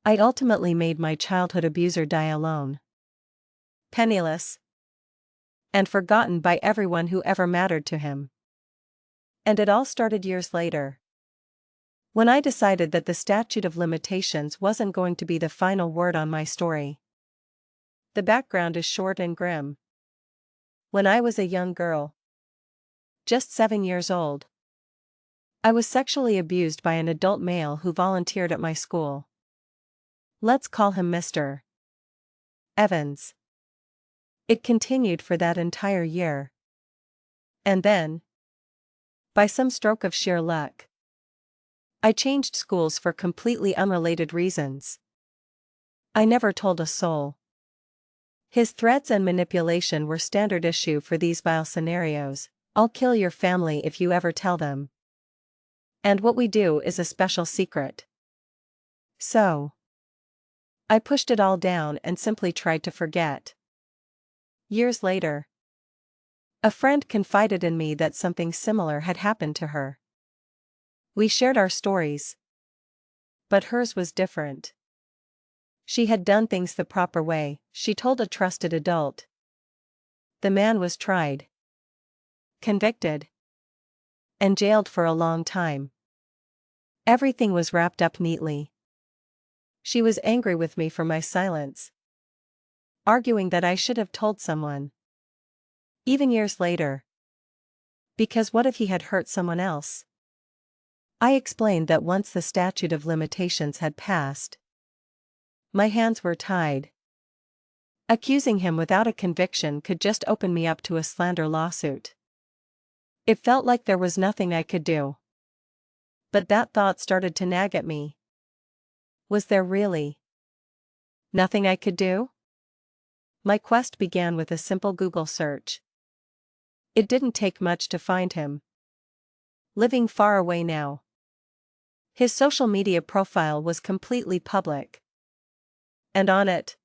I ultimately made my childhood abuser die alone, penniless, and forgotten by everyone who ever mattered to him. And it all started years later, when I decided that the statute of limitations wasn't going to be the final word on my story. The background is short and grim. When I was a young girl, just 7 years old, I was sexually abused by an adult male who volunteered at my school. Let's call him Mr. Evans. It continued for that entire year. And then, by some stroke of sheer luck, I changed schools for completely unrelated reasons. I never told a soul. His threats and manipulation were standard issue for these vile scenarios. I'll kill your family if you ever tell them. And what we do is a special secret. So, I pushed it all down and simply tried to forget. Years later, a friend confided in me that something similar had happened to her. We shared our stories, but hers was different. She had done things the proper way, she told a trusted adult. The man was tried, convicted, and jailed for a long time. Everything was wrapped up neatly. She was angry with me for my silence, arguing that I should have told someone. Even years later. Because what if he had hurt someone else? I explained that once the statute of limitations had passed, my hands were tied. Accusing him without a conviction could just open me up to a slander lawsuit. It felt like there was nothing I could do. But that thought started to nag at me. Was there really nothing I could do? My quest began with a simple Google search. It didn't take much to find him. Living far away now. His social media profile was completely public. And on it,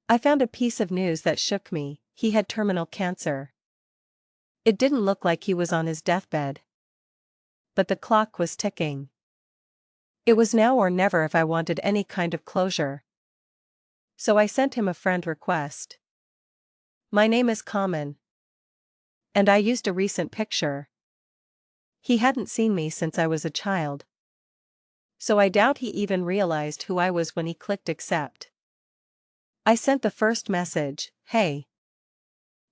I found a piece of news that shook me. He had terminal cancer. It didn't look like he was on his deathbed. But the clock was ticking. It was now or never if I wanted any kind of closure. So I sent him a friend request. My name is common. And I used a recent picture. He hadn't seen me since I was a child. So I doubt he even realized who I was when he clicked accept. I sent the first message, "Hey.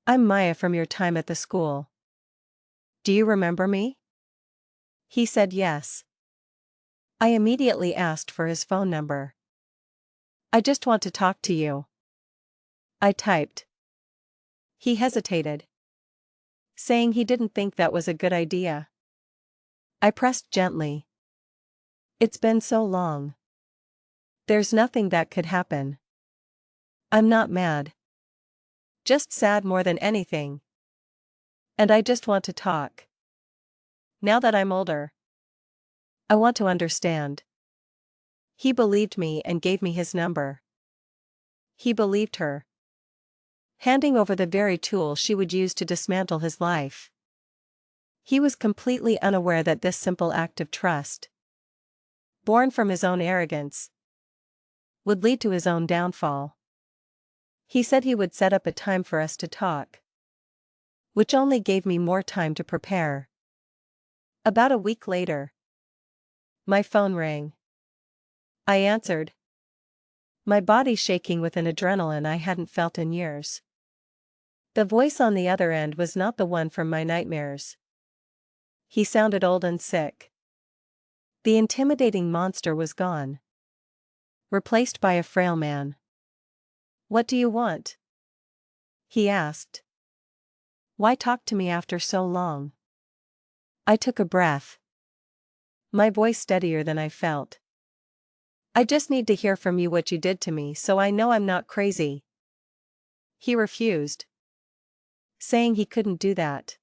I'm Maya from your time at the school. Do you remember me?" He said yes. I immediately asked for his phone number. "I just want to talk to you," I typed. He hesitated, saying he didn't think that was a good idea. I pressed gently. "It's been so long. There's nothing that could happen. I'm not mad. Just sad more than anything. And I just want to talk. Now that I'm older, I want to understand." He believed me and gave me his number. He believed her, handing over the very tool she would use to dismantle his life. He was completely unaware that this simple act of trust, born from his own arrogance, would lead to his own downfall. He said he would set up a time for us to talk, which only gave me more time to prepare. About a week later, my phone rang. I answered, my body shaking with an adrenaline I hadn't felt in years. The voice on the other end was not the one from my nightmares. He sounded old and sick. The intimidating monster was gone, replaced by a frail man. "What do you want?" he asked. "Why talk to me after so long?" I took a breath, my voice steadier than I felt. "I just need to hear from you what you did to me so I know I'm not crazy." He refused, saying he couldn't do that.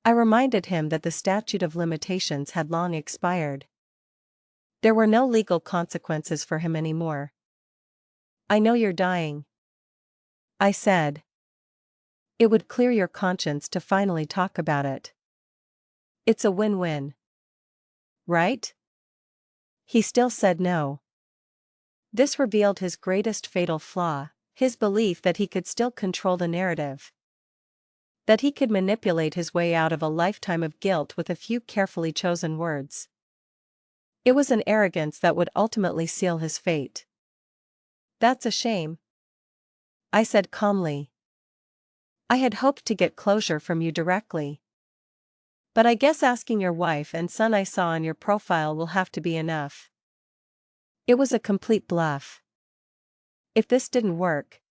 I reminded him that the statute of limitations had long expired. There were no legal consequences for him anymore. "I know you're dying," I said. "It would clear your conscience to finally talk about it. It's a win-win. Right?" He still said no. This revealed his greatest fatal flaw, his belief that he could still control the narrative. That he could manipulate his way out of a lifetime of guilt with a few carefully chosen words. It was an arrogance that would ultimately seal his fate. "That's a shame," I said calmly. "I had hoped to get closure from you directly. But I guess asking your wife and son I saw on your profile will have to be enough." It was a complete bluff. If this didn't work,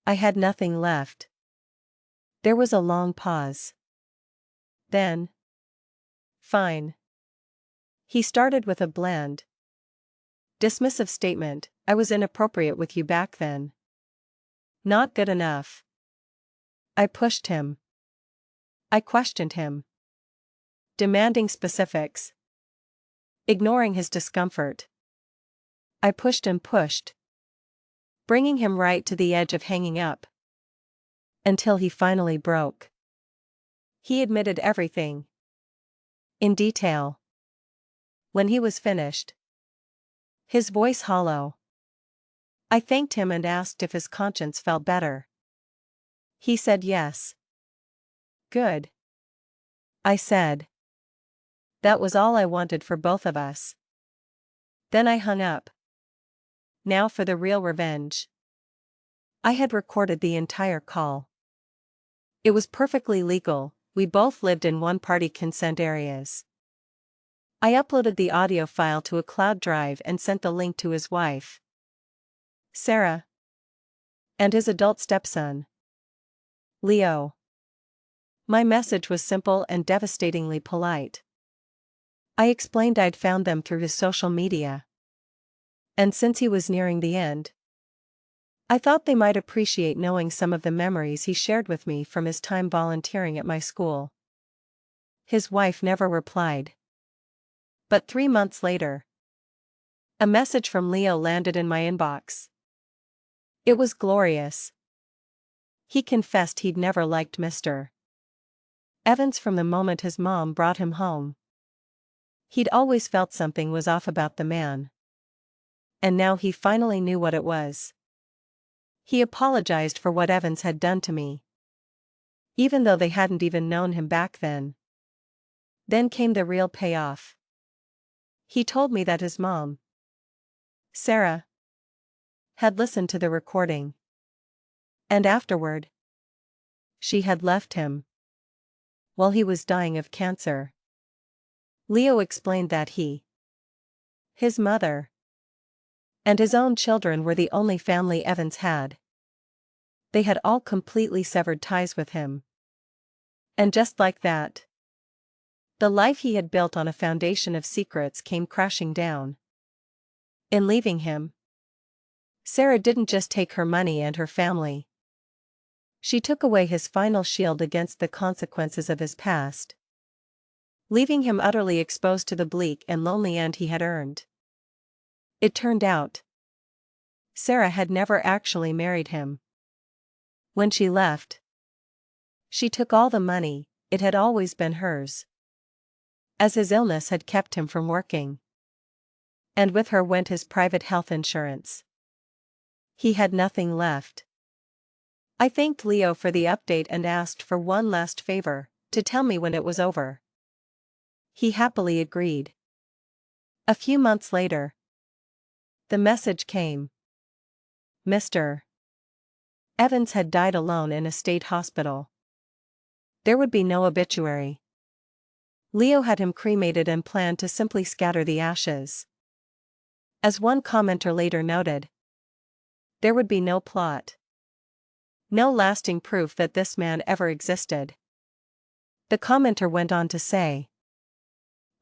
I had nothing left. There was a long pause. Then, "Fine." He started with a bland, dismissive statement, "I was inappropriate with you back then." "Not good enough." I pushed him. I questioned him, demanding specifics. Ignoring his discomfort, I pushed and pushed, bringing him right to the edge of hanging up. Until he finally broke. He admitted everything. In detail. When he was finished, his voice hollow, I thanked him and asked if his conscience felt better. He said yes. "Good," I said. That was all I wanted for both of us. Then I hung up. Now for the real revenge. I had recorded the entire call. It was perfectly legal, we both lived in one-party consent areas. I uploaded the audio file to a cloud drive and sent the link to his wife, Sarah, and his adult stepson, Leo. My message was simple and devastatingly polite. I explained I'd found them through his social media. And since he was nearing the end, I thought they might appreciate knowing some of the memories he shared with me from his time volunteering at my school. His wife never replied. But 3 months later, a message from Leo landed in my inbox. It was glorious. He confessed he'd never liked Mr. Evans from the moment his mom brought him home. He'd always felt something was off about the man. And now he finally knew what it was. He apologized for what Evans had done to me, even though they hadn't even known him back then. Then came the real payoff. He told me that his mom, Sarah, had listened to the recording. And afterward, she had left him while he was dying of cancer. Leo explained that his mother, and his own children were the only family Evans had. They had all completely severed ties with him. And just like that, the life he had built on a foundation of secrets came crashing down. In leaving him, Sarah didn't just take her money and her family. She took away his final shield against the consequences of his past, leaving him utterly exposed to the bleak and lonely end he had earned. It turned out, Sarah had never actually married him. When she left, she took all the money, it had always been hers, as his illness had kept him from working. And with her went his private health insurance. He had nothing left. I thanked Leo for the update and asked for one last favor, to tell me when it was over. He happily agreed. A few months later, the message came. Mr. Evans had died alone in a state hospital. There would be no obituary. Leo had him cremated and planned to simply scatter the ashes. As one commenter later noted, there would be no plot. No lasting proof that this man ever existed. The commenter went on to say,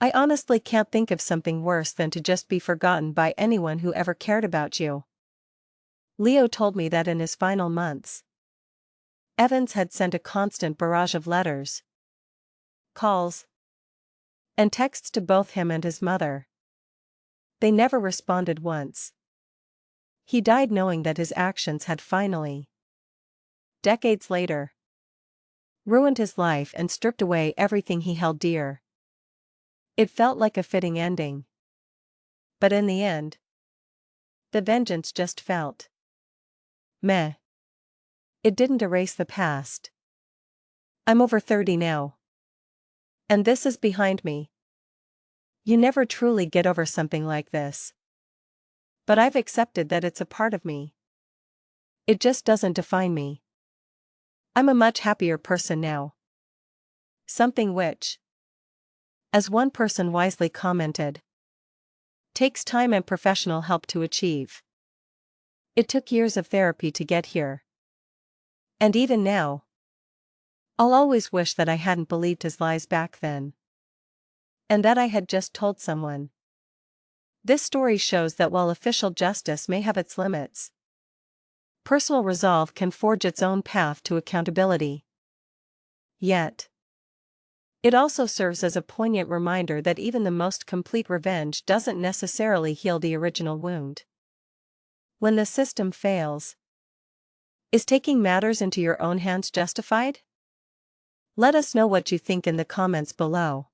I honestly can't think of something worse than to just be forgotten by anyone who ever cared about you. Leo told me that in his final months, Evans had sent a constant barrage of letters, calls, and texts to both him and his mother. They never responded once. He died knowing that his actions had finally, decades later, ruined his life and stripped away everything he held dear. It felt like a fitting ending. But in the end, The vengeance just felt meh. It didn't erase the past. I'm over 30 now. And this is behind me. You never truly get over something like this. But I've accepted that it's a part of me. It just doesn't define me. I'm a much happier person now. Something which, as one person wisely commented, takes time and professional help to achieve. It took years of therapy to get here. And even now, I'll always wish that I hadn't believed his lies back then. And that I had just told someone. This story shows that while official justice may have its limits, personal resolve can forge its own path to accountability. Yet, it also serves as a poignant reminder that even the most complete revenge doesn't necessarily heal the original wound. When the system fails, is taking matters into your own hands justified? Let us know what you think in the comments below.